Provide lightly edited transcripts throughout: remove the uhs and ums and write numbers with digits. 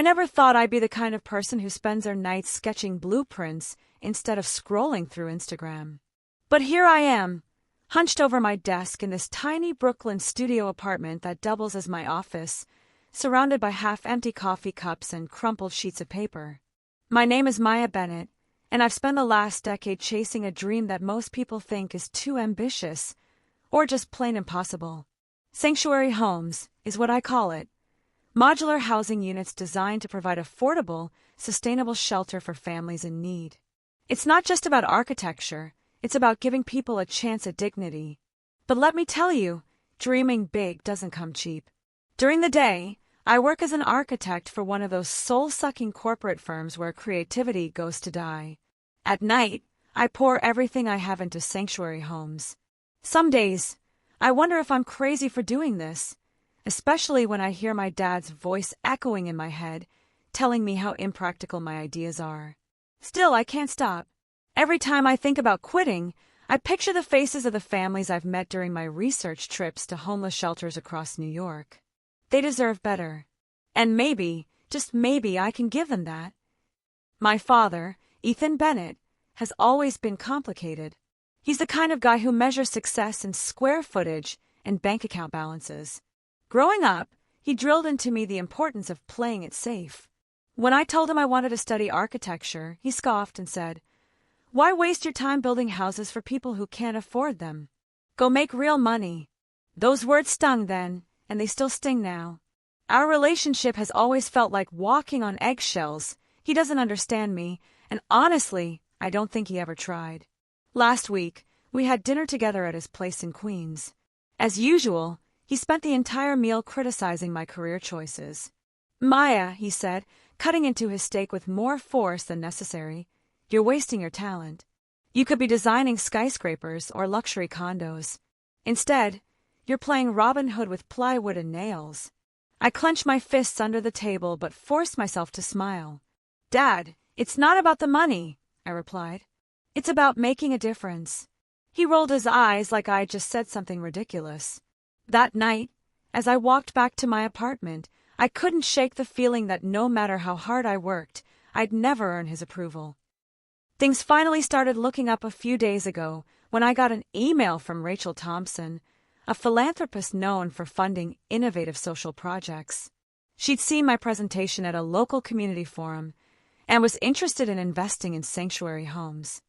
I never thought I'd be the kind of person who spends their nights sketching blueprints instead of scrolling through Instagram. But here I am, hunched over my desk in this tiny Brooklyn studio apartment that doubles as my office, surrounded by half-empty coffee cups and crumpled sheets of paper. My name is Maya Bennett, and I've spent the last decade chasing a dream that most people think is too ambitious or just plain impossible. Sanctuary homes is what I call it. Modular housing units designed to provide affordable, sustainable shelter for families in need. It's not just about architecture, it's about giving people a chance at dignity. But let me tell you, dreaming big doesn't come cheap. During the day, I work as an architect for one of those soul-sucking corporate firms where creativity goes to die. At night, I pour everything I have into sanctuary homes. Some days, I wonder if I'm crazy for doing this, especially when I hear my dad's voice echoing in my head, telling me how impractical my ideas are. Still, I can't stop. Every time I think about quitting, I picture the faces of the families I've met during my research trips to homeless shelters across New York. They deserve better. And maybe, just maybe, I can give them that. My father, Ethan Bennett, has always been complicated. He's the kind of guy who measures success in square footage and bank account balances. Growing up, he drilled into me the importance of playing it safe. When I told him I wanted to study architecture, he scoffed and said, "Why waste your time building houses for people who can't afford them? Go make real money." Those words stung then, and they still sting now. Our relationship has always felt like walking on eggshells. He doesn't understand me, and honestly, I don't think he ever tried. Last week, we had dinner together at his place in Queens. As usual, he spent the entire meal criticizing my career choices. "Maya," he said, cutting into his steak with more force than necessary, "you're wasting your talent. You could be designing skyscrapers or luxury condos. Instead, you're playing Robin Hood with plywood and nails." I clenched my fists under the table but forced myself to smile. "Dad, it's not about the money," I replied. "It's about making a difference." He rolled his eyes like I had just said something ridiculous. That night, as I walked back to my apartment, I couldn't shake the feeling that no matter how hard I worked, I'd never earn his approval. Things finally started looking up a few days ago when I got an email from Rachel Thompson, a philanthropist known for funding innovative social projects. She'd seen my presentation at a local community forum and was interested in investing in sanctuary homes.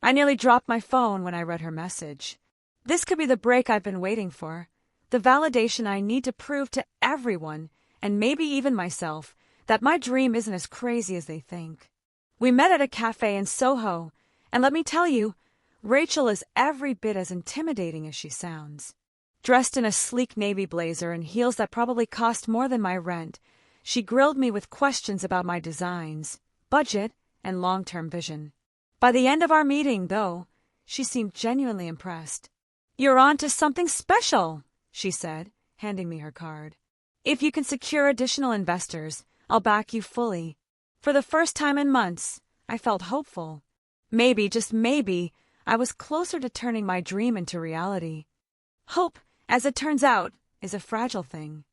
I nearly dropped my phone when I read her message. This could be the break I've been waiting for, the validation I need to prove to everyone, and maybe even myself, that my dream isn't as crazy as they think. We met at a cafe in Soho, and let me tell you, Rachel is every bit as intimidating as she sounds. Dressed in a sleek navy blazer and heels that probably cost more than my rent, she grilled me with questions about my designs, budget, and long-term vision. By the end of our meeting, though, she seemed genuinely impressed. "You're on to something special," she said, handing me her card. "If you can secure additional investors, I'll back you fully." For the first time in months, I felt hopeful. Maybe, just maybe, I was closer to turning my dream into reality. Hope, as it turns out, is a fragile thing.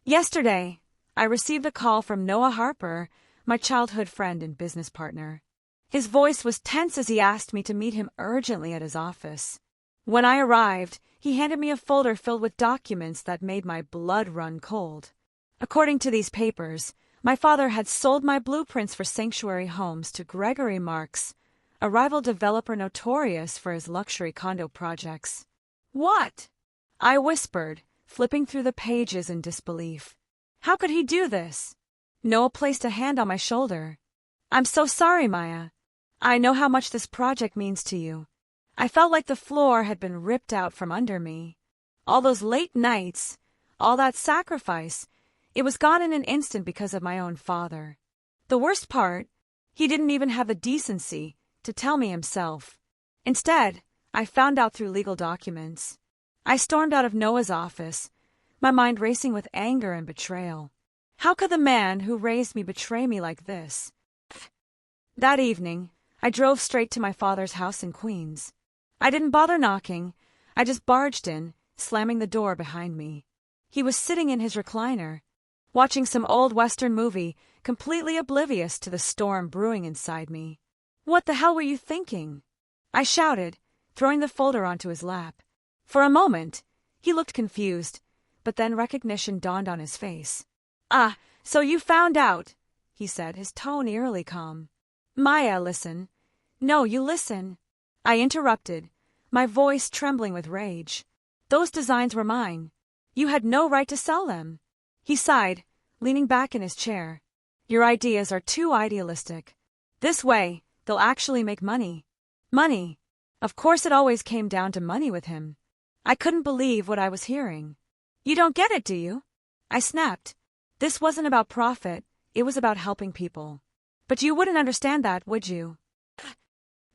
Yesterday, I received a call from Noah Harper, my childhood friend and business partner. His voice was tense as he asked me to meet him urgently at his office. When I arrived, he handed me a folder filled with documents that made my blood run cold. According to these papers, my father had sold my blueprints for sanctuary homes to Gregory Marks, a rival developer notorious for his luxury condo projects. "What?" I whispered, flipping through the pages in disbelief. How could he do this? Noah placed a hand on my shoulder. "I'm so sorry, Maya. I know how much this project means to you." I felt like the floor had been ripped out from under me. All those late nights, all that sacrifice, it was gone in an instant because of my own father. The worst part, he didn't even have the decency to tell me himself. Instead, I found out through legal documents. I stormed out of Noah's office, my mind racing with anger and betrayal. How could the man who raised me betray me like this? That evening, I drove straight to my father's house in Queens. I didn't bother knocking. I just barged in, slamming the door behind me. He was sitting in his recliner, watching some old Western movie, completely oblivious to the storm brewing inside me. "What the hell were you thinking?" I shouted, throwing the folder onto his lap. For a moment, he looked confused, but then recognition dawned on his face. "Ah, so you found out," he said, his tone eerily calm. "Maya, listen." "No, you listen," I interrupted, my voice trembling with rage. "Those designs were mine. You had no right to sell them." He sighed, leaning back in his chair. "Your ideas are too idealistic. This way, they'll actually make money." Money. Of course it always came down to money with him. I couldn't believe what I was hearing. "You don't get it, do you?" I snapped. This wasn't about profit, it was about helping people. "But you wouldn't understand that, would you?"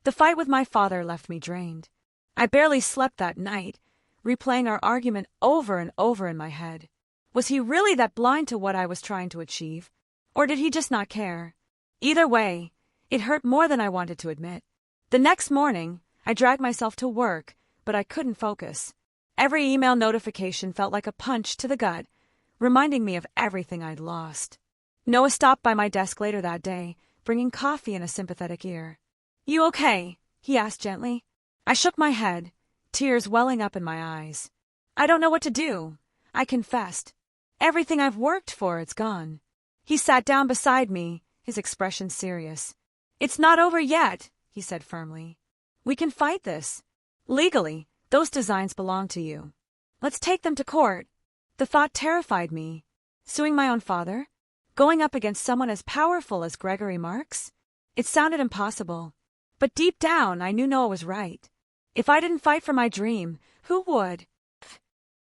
The fight with my father left me drained. I barely slept that night, replaying our argument over and over in my head. Was he really that blind to what I was trying to achieve? Or did he just not care? Either way, it hurt more than I wanted to admit. The next morning, I dragged myself to work, but I couldn't focus. Every email notification felt like a punch to the gut, reminding me of everything I'd lost. Noah stopped by my desk later that day, bringing coffee and a sympathetic ear. "You okay?" he asked gently. I shook my head, tears welling up in my eyes. "I don't know what to do," I confessed. "Everything I've worked for, it's gone." He sat down beside me, his expression serious. "It's not over yet," he said firmly. "We can fight this. Legally, those designs belong to you. Let's take them to court." The thought terrified me. Suing my own father? Going up against someone as powerful as Gregory Marks? It sounded impossible. But deep down, I knew Noah was right. If I didn't fight for my dream, who would?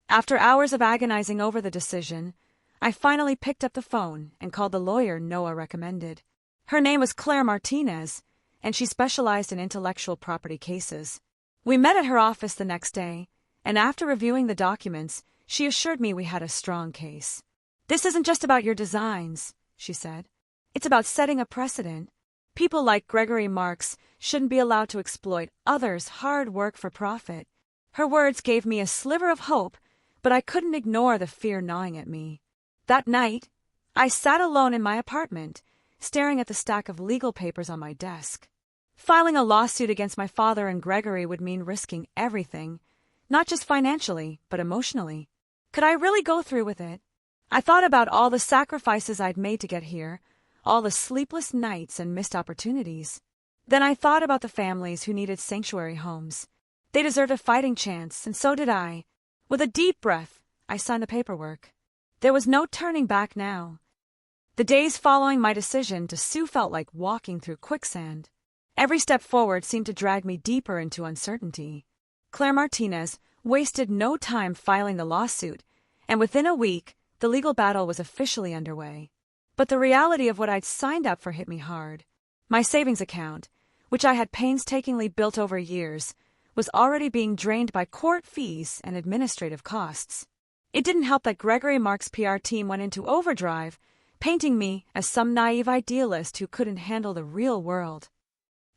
After hours of agonizing over the decision, I finally picked up the phone and called the lawyer Noah recommended. Her name was Claire Martinez, and she specialized in intellectual property cases. We met at her office the next day, and after reviewing the documents, she assured me we had a strong case. "This isn't just about your designs," she said. "It's about setting a precedent. People like Gregory Marks shouldn't be allowed to exploit others' hard work for profit." Her words gave me a sliver of hope, but I couldn't ignore the fear gnawing at me. That night, I sat alone in my apartment, staring at the stack of legal papers on my desk. Filing a lawsuit against my father and Gregory would mean risking everything, not just financially, but emotionally. Could I really go through with it? I thought about all the sacrifices I'd made to get here, all the sleepless nights and missed opportunities. Then I thought about the families who needed sanctuary homes. They deserved a fighting chance, and so did I. With a deep breath, I signed the paperwork. There was no turning back now. The days following my decision to sue felt like walking through quicksand. Every step forward seemed to drag me deeper into uncertainty. Claire Martinez wasted no time filing the lawsuit, and within a week, the legal battle was officially underway. But the reality of what I'd signed up for hit me hard. My savings account, which I had painstakingly built over years, was already being drained by court fees and administrative costs. It didn't help that Gregory Marks' PR team went into overdrive, painting me as some naive idealist who couldn't handle the real world.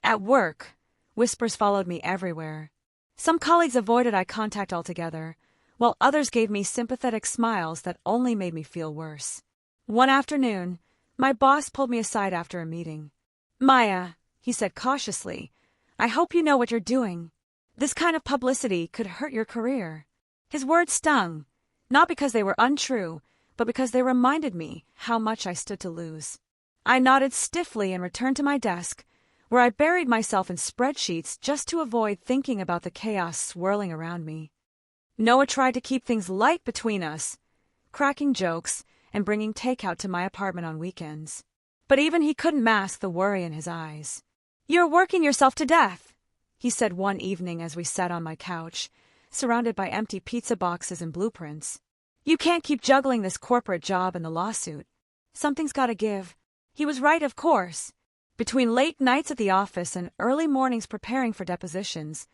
At work, whispers followed me everywhere. Some colleagues avoided eye contact altogether, while others gave me sympathetic smiles that only made me feel worse. One afternoon, my boss pulled me aside after a meeting. "Maya," he said cautiously, "I hope you know what you're doing. This kind of publicity could hurt your career." His words stung, not because they were untrue, but because they reminded me how much I stood to lose. I nodded stiffly and returned to my desk, where I buried myself in spreadsheets just to avoid thinking about the chaos swirling around me. Noah tried to keep things light between us, cracking jokes and bringing takeout to my apartment on weekends. But even he couldn't mask the worry in his eyes. "You're working yourself to death," he said one evening as we sat on my couch, surrounded by empty pizza boxes and blueprints. "You can't keep juggling this corporate job and the lawsuit. Something's gotta give." He was right, of course. Between late nights at the office and early mornings preparing for depositions,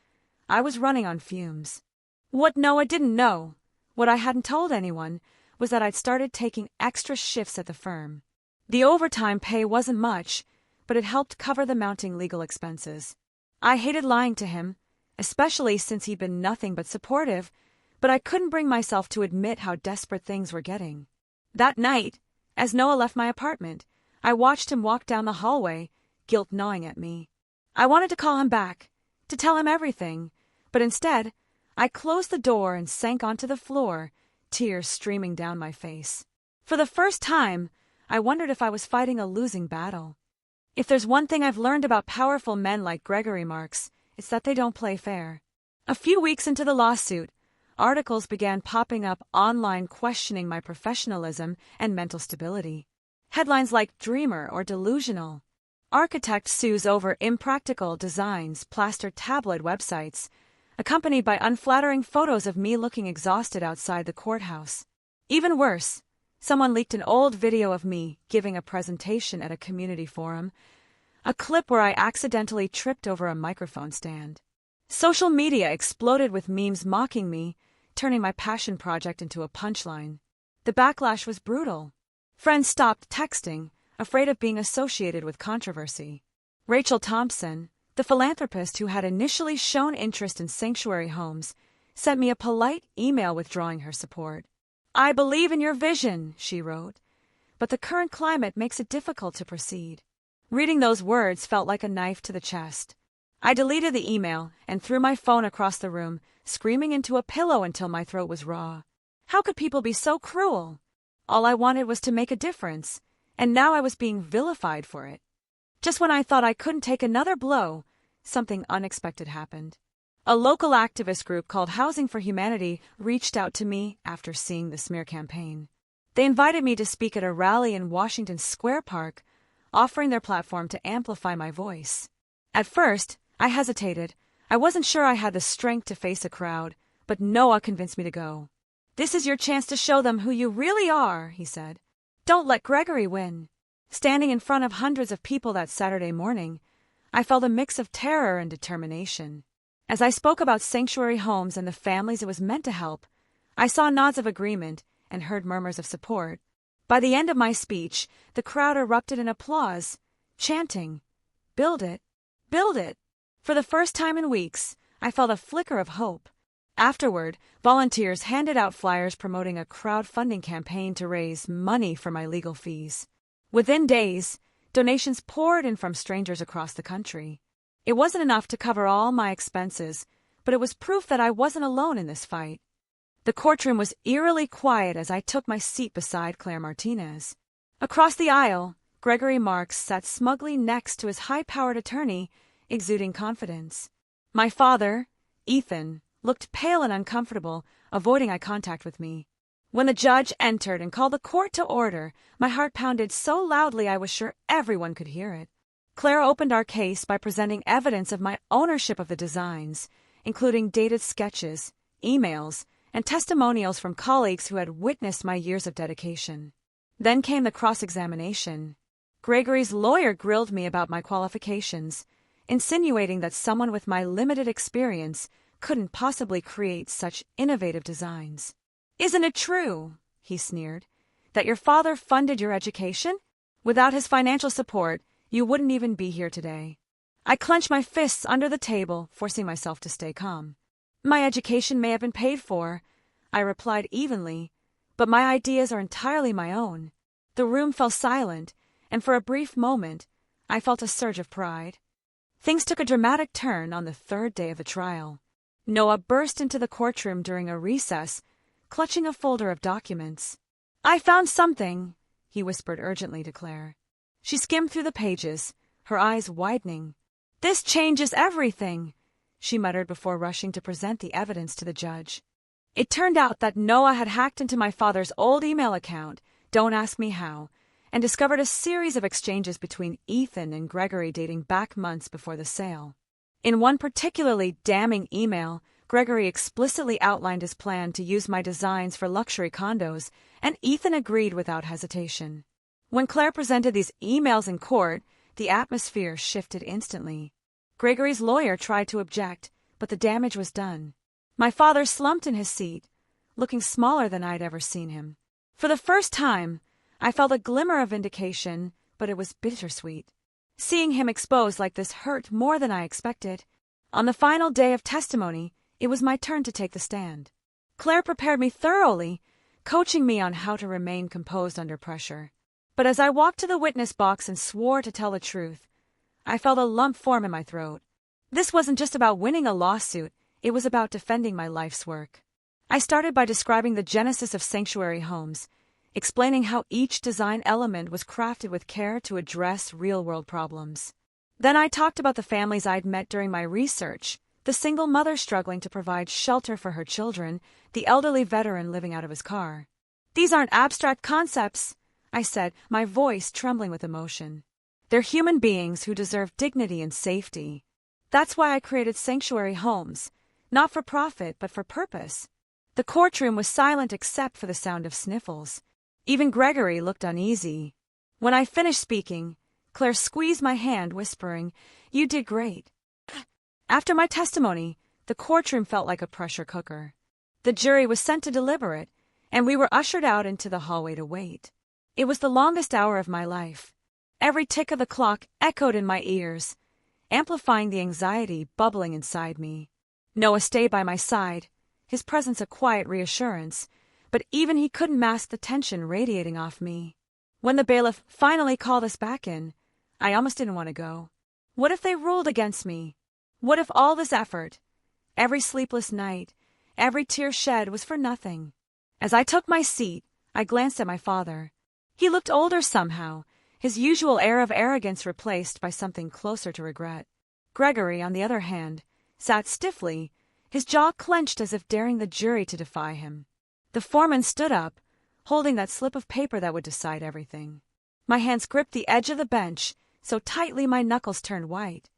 I was running on fumes. What Noah didn't know, what I hadn't told anyone, was that I'd started taking extra shifts at the firm. The overtime pay wasn't much, but it helped cover the mounting legal expenses. I hated lying to him, especially since he'd been nothing but supportive, but I couldn't bring myself to admit how desperate things were getting. That night, as Noah left my apartment, I watched him walk down the hallway, guilt gnawing at me. I wanted to call him back, to tell him everything, but instead, I closed the door and sank onto the floor, tears streaming down my face. For the first time, I wondered if I was fighting a losing battle. If there's one thing I've learned about powerful men like Gregory Marks, it's that they don't play fair. A few weeks into the lawsuit, articles began popping up online questioning my professionalism and mental stability. Headlines like "Dreamer" or "Delusional." "Architect sues over impractical designs" plastered tabloid websites, accompanied by unflattering photos of me looking exhausted outside the courthouse. Even worse, someone leaked an old video of me giving a presentation at a community forum, a clip where I accidentally tripped over a microphone stand. Social media exploded with memes mocking me, turning my passion project into a punchline. The backlash was brutal. Friends stopped texting, afraid of being associated with controversy. Rachel Thompson, the philanthropist who had initially shown interest in sanctuary homes, sent me a polite email withdrawing her support. "I believe in your vision," she wrote, "but the current climate makes it difficult to proceed." Reading those words felt like a knife to the chest. I deleted the email and threw my phone across the room, screaming into a pillow until my throat was raw. How could people be so cruel? All I wanted was to make a difference, and now I was being vilified for it. Just when I thought I couldn't take another blow, something unexpected happened. A local activist group called Housing for Humanity reached out to me after seeing the smear campaign. They invited me to speak at a rally in Washington Square Park, offering their platform to amplify my voice. At first, I hesitated. I wasn't sure I had the strength to face a crowd, but Noah convinced me to go. "This is your chance to show them who you really are," he said. "Don't let Gregory win." Standing in front of hundreds of people that Saturday morning, I felt a mix of terror and determination. As I spoke about sanctuary homes and the families it was meant to help, I saw nods of agreement and heard murmurs of support. By the end of my speech, the crowd erupted in applause, chanting, "Build it! Build it!" For the first time in weeks, I felt a flicker of hope. Afterward, volunteers handed out flyers promoting a crowdfunding campaign to raise money for my legal fees. Within days, donations poured in from strangers across the country. It wasn't enough to cover all my expenses, but it was proof that I wasn't alone in this fight. The courtroom was eerily quiet as I took my seat beside Claire Martinez. Across the aisle, Gregory Marks sat smugly next to his high-powered attorney, exuding confidence. My father, Ethan, looked pale and uncomfortable, avoiding eye contact with me. When the judge entered and called the court to order, my heart pounded so loudly I was sure everyone could hear it. Claire opened our case by presenting evidence of my ownership of the designs, including dated sketches, emails, and testimonials from colleagues who had witnessed my years of dedication. Then came the cross-examination. Gregory's lawyer grilled me about my qualifications, insinuating that someone with my limited experience couldn't possibly create such innovative designs. "Isn't it true," he sneered, "that your father funded your education? Without his financial support, you wouldn't even be here today." I clenched my fists under the table, forcing myself to stay calm. "My education may have been paid for," I replied evenly, "but my ideas are entirely my own." The room fell silent, and for a brief moment, I felt a surge of pride. Things took a dramatic turn on the third day of the trial. Noah burst into the courtroom during a recess, clutching a folder of documents. "I found something," he whispered urgently to Claire. She skimmed through the pages, her eyes widening. "This changes everything," she muttered before rushing to present the evidence to the judge. It turned out that Noah had hacked into my father's old email account, don't ask me how, and discovered a series of exchanges between Ethan and Gregory dating back months before the sale. In one particularly damning email, Gregory explicitly outlined his plan to use my designs for luxury condos, and Ethan agreed without hesitation. When Claire presented these emails in court, the atmosphere shifted instantly. Gregory's lawyer tried to object, but the damage was done. My father slumped in his seat, looking smaller than I'd ever seen him. For the first time, I felt a glimmer of vindication, but it was bittersweet. Seeing him exposed like this hurt more than I expected. On the final day of testimony, it was my turn to take the stand. Claire prepared me thoroughly, coaching me on how to remain composed under pressure. But as I walked to the witness box and swore to tell the truth, I felt a lump form in my throat. This wasn't just about winning a lawsuit, it was about defending my life's work. I started by describing the genesis of sanctuary homes, explaining how each design element was crafted with care to address real-world problems. Then I talked about the families I'd met during my research, the single mother struggling to provide shelter for her children, the elderly veteran living out of his car. These aren't abstract concepts, I said, my voice trembling with emotion. They're human beings who deserve dignity and safety. That's why I created sanctuary homes, not for profit but for purpose. The courtroom was silent except for the sound of sniffles. Even Gregory looked uneasy. When I finished speaking, Claire squeezed my hand, whispering, "You did great." After my testimony, the courtroom felt like a pressure cooker. The jury was sent to deliberate, and we were ushered out into the hallway to wait. It was the longest hour of my life. Every tick of the clock echoed in my ears, amplifying the anxiety bubbling inside me. Noah stayed by my side, his presence a quiet reassurance, but even he couldn't mask the tension radiating off me. When the bailiff finally called us back in, I almost didn't want to go. What if they ruled against me? What if all this effort, every sleepless night, every tear shed was for nothing? As I took my seat, I glanced at my father. He looked older somehow, his usual air of arrogance replaced by something closer to regret. Gregory, on the other hand, sat stiffly, his jaw clenched as if daring the jury to defy him. The foreman stood up, holding that slip of paper that would decide everything. My hands gripped the edge of the bench, so tightly my knuckles turned white.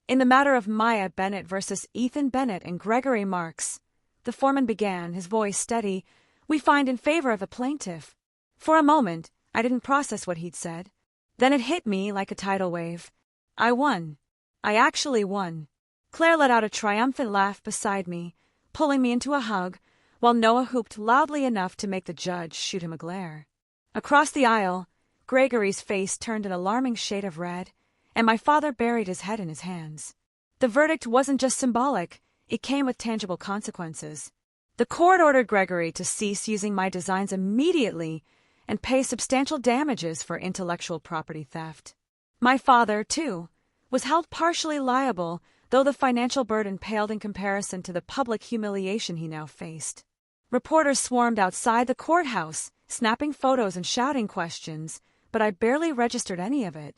In the matter of Maya Bennett versus Ethan Bennett and Gregory Marks, the foreman began, his voice steady, "We find in favor of the plaintiff." For a moment, I didn't process what he'd said. Then it hit me like a tidal wave. I won. I actually won. Claire let out a triumphant laugh beside me, pulling me into a hug, while Noah whooped loudly enough to make the judge shoot him a glare. Across the aisle, Gregory's face turned an alarming shade of red, and my father buried his head in his hands. The verdict wasn't just symbolic, it came with tangible consequences. The court ordered Gregory to cease using my designs immediately and pay substantial damages for intellectual property theft. My father, too, was held partially liable, though the financial burden paled in comparison to the public humiliation he now faced. Reporters swarmed outside the courthouse, snapping photos and shouting questions, but I barely registered any of it.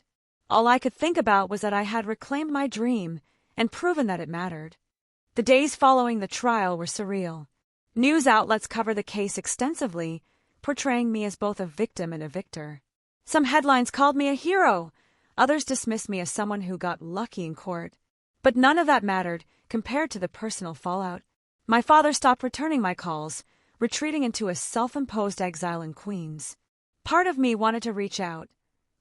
All I could think about was that I had reclaimed my dream and proven that it mattered. The days following the trial were surreal. News outlets covered the case extensively, portraying me as both a victim and a victor. Some headlines called me a hero, others dismissed me as someone who got lucky in court. But none of that mattered compared to the personal fallout. My father stopped returning my calls, retreating into a self-imposed exile in Queens. Part of me wanted to reach out,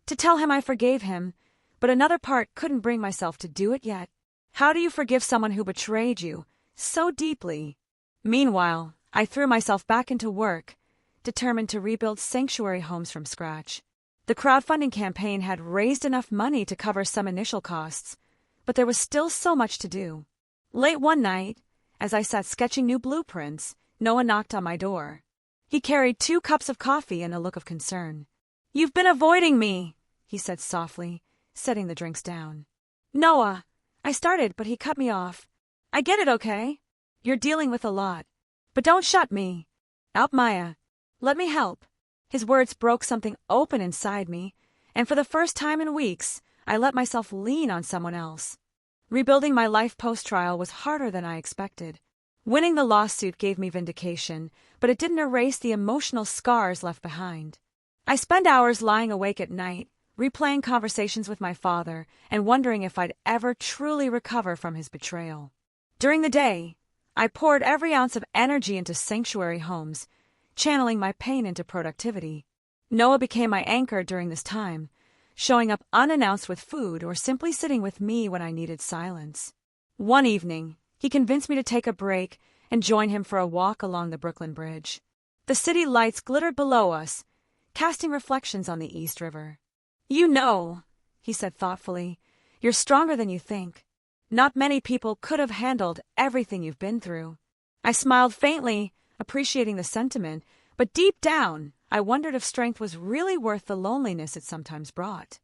to tell him I forgave him, but another part couldn't bring myself to do it yet. How do you forgive someone who betrayed you so deeply? Meanwhile, I threw myself back into work, determined to rebuild sanctuary homes from scratch. The crowdfunding campaign had raised enough money to cover some initial costs, but there was still so much to do. Late one night, as I sat sketching new blueprints, Noah knocked on my door. He carried 2 cups of coffee and a look of concern. "You've been avoiding me," he said softly, setting the drinks down. "Noah," I started, but he cut me off. "I get it, okay? You're dealing with a lot. But don't shut me out, Maya. Let me help." His words broke something open inside me, and for the first time in weeks, I let myself lean on someone else. Rebuilding my life post-trial was harder than I expected. Winning the lawsuit gave me vindication, but it didn't erase the emotional scars left behind. I spent hours lying awake at night, replaying conversations with my father and wondering if I'd ever truly recover from his betrayal. During the day, I poured every ounce of energy into sanctuary homes, channeling my pain into productivity. Noah became my anchor during this time, showing up unannounced with food or simply sitting with me when I needed silence. One evening, he convinced me to take a break and join him for a walk along the Brooklyn Bridge. The city lights glittered below us, casting reflections on the East River. "You know," he said thoughtfully, "you're stronger than you think. Not many people could have handled everything you've been through." I smiled faintly, appreciating the sentiment, but deep down, I wondered if strength was really worth the loneliness it sometimes brought.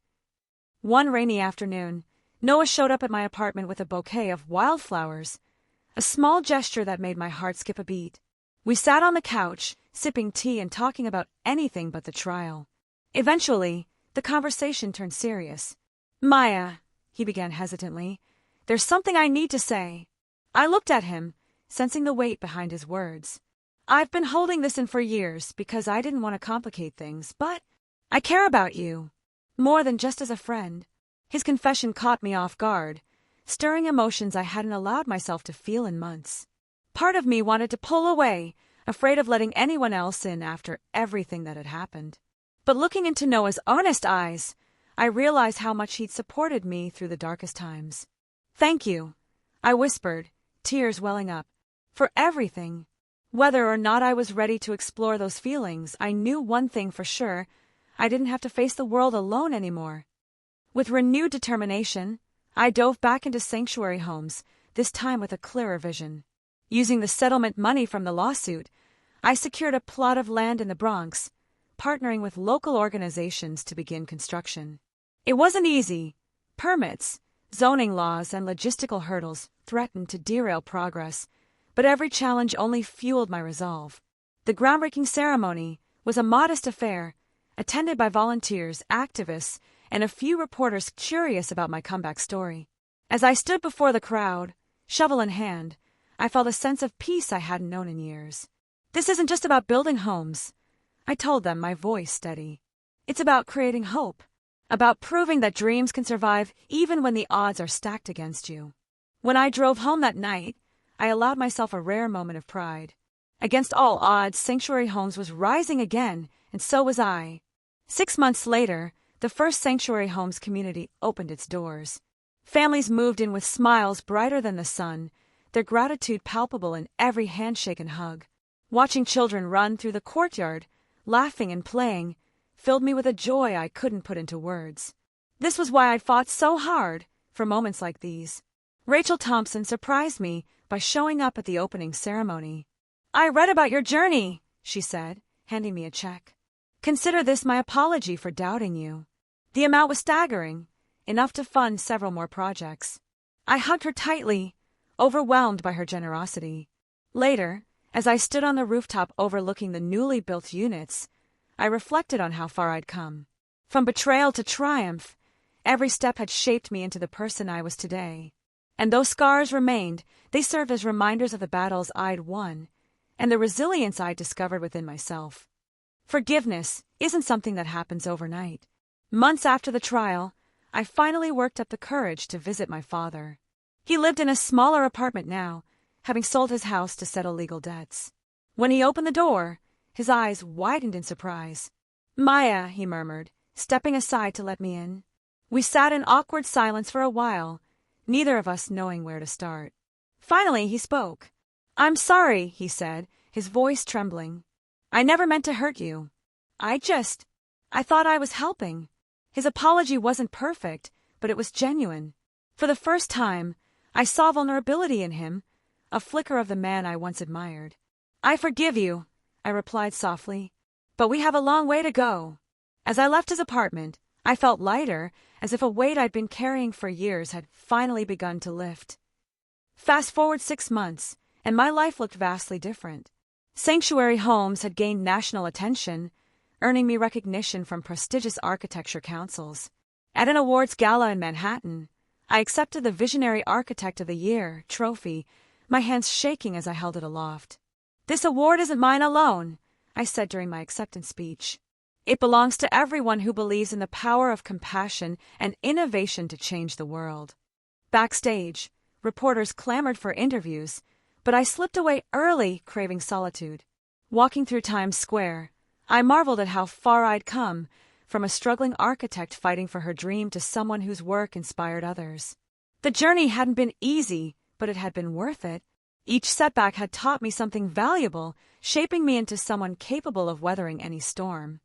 One rainy afternoon, Noah showed up at my apartment with a bouquet of wildflowers, a small gesture that made my heart skip a beat. We sat on the couch, sipping tea and talking about anything but the trial. Eventually, the conversation turned serious. "Maya," he began hesitantly, "there's something I need to say." I looked at him, sensing the weight behind his words. "I've been holding this in for years because I didn't want to complicate things, but I care about you, more than just as a friend." His confession caught me off guard, stirring emotions I hadn't allowed myself to feel in months. Part of me wanted to pull away, afraid of letting anyone else in after everything that had happened. But looking into Noah's honest eyes, I realized how much he'd supported me through the darkest times. "Thank you," I whispered, tears welling up, "for everything." Whether or not I was ready to explore those feelings, I knew one thing for sure: I didn't have to face the world alone anymore. With renewed determination, I dove back into sanctuary homes, this time with a clearer vision. Using the settlement money from the lawsuit, I secured a plot of land in the Bronx, partnering with local organizations to begin construction. It wasn't easy. Permits, zoning laws, and logistical hurdles threatened to derail progress, but every challenge only fueled my resolve. The groundbreaking ceremony was a modest affair, attended by volunteers, activists, and a few reporters curious about my comeback story. As I stood before the crowd, shovel in hand, I felt a sense of peace I hadn't known in years. "This isn't just about building homes," I told them, my voice steady. "It's about creating hope, about proving that dreams can survive even when the odds are stacked against you." When I drove home that night, I allowed myself a rare moment of pride. Against all odds, Sanctuary Homes was rising again, and so was I. 6 months later, the first Sanctuary Homes community opened its doors. Families moved in with smiles brighter than the sun, their gratitude palpable in every handshake and hug. Watching children run through the courtyard, laughing and playing, filled me with a joy I couldn't put into words. This was why I'd fought so hard for moments like these. Rachel Thompson surprised me by showing up at the opening ceremony. "I read about your journey," she said, handing me a check. "Consider this my apology for doubting you." The amount was staggering, enough to fund several more projects. I hugged her tightly, overwhelmed by her generosity. Later, as I stood on the rooftop overlooking the newly built units, I reflected on how far I'd come. From betrayal to triumph, every step had shaped me into the person I was today. And though scars remained, they served as reminders of the battles I'd won and the resilience I'd discovered within myself. Forgiveness isn't something that happens overnight. Months after the trial, I finally worked up the courage to visit my father. He lived in a smaller apartment now, having sold his house to settle legal debts. When he opened the door, his eyes widened in surprise. "Maya," he murmured, stepping aside to let me in. We sat in awkward silence for a while, neither of us knowing where to start. Finally, he spoke. "I'm sorry," he said, his voice trembling. "I never meant to hurt you. I thought I was helping." His apology wasn't perfect, but it was genuine. For the first time, I saw vulnerability in him, a flicker of the man I once admired. "I forgive you," I replied softly, "but we have a long way to go." As I left his apartment, I felt lighter, as if a weight I'd been carrying for years had finally begun to lift. Fast forward 6 months, and my life looked vastly different. Sanctuary Homes had gained national attention, earning me recognition from prestigious architecture councils. At an awards gala in Manhattan, I accepted the Visionary Architect of the Year trophy, my hands shaking as I held it aloft. "This award isn't mine alone," I said during my acceptance speech. "It belongs to everyone who believes in the power of compassion and innovation to change the world." Backstage, reporters clamored for interviews, but I slipped away early, craving solitude. Walking through Times Square, I marveled at how far I'd come, from a struggling architect fighting for her dream to someone whose work inspired others. The journey hadn't been easy, but it had been worth it. Each setback had taught me something valuable, shaping me into someone capable of weathering any storm.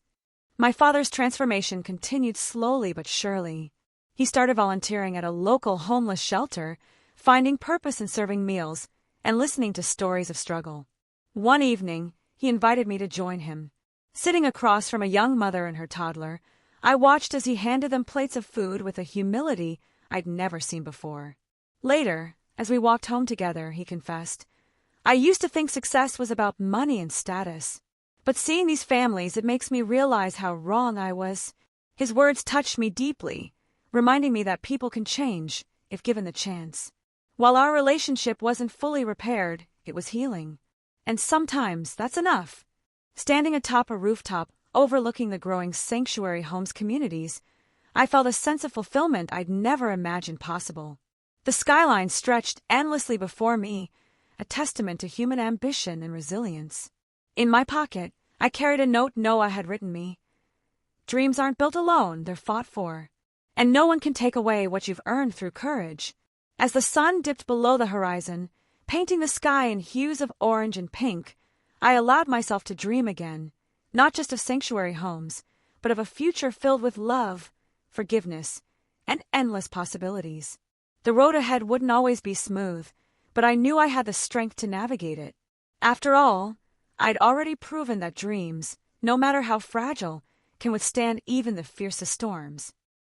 My father's transformation continued slowly but surely. He started volunteering at a local homeless shelter, finding purpose in serving meals and listening to stories of struggle. One evening, he invited me to join him. Sitting across from a young mother and her toddler, I watched as he handed them plates of food with a humility I'd never seen before. Later, as we walked home together, he confessed, "I used to think success was about money and status. But seeing these families, it makes me realize how wrong I was." His words touched me deeply, reminding me that people can change if given the chance. While our relationship wasn't fully repaired, it was healing. And sometimes that's enough. Standing atop a rooftop overlooking the growing sanctuary homes communities, I felt a sense of fulfillment I'd never imagined possible. The skyline stretched endlessly before me, a testament to human ambition and resilience. In my pocket, I carried a note Noah had written me. "Dreams aren't built alone, they're fought for. And no one can take away what you've earned through courage." As the sun dipped below the horizon, painting the sky in hues of orange and pink, I allowed myself to dream again, not just of sanctuary homes, but of a future filled with love, forgiveness, and endless possibilities. The road ahead wouldn't always be smooth, but I knew I had the strength to navigate it. After all, I'd already proven that dreams, no matter how fragile, can withstand even the fiercest storms.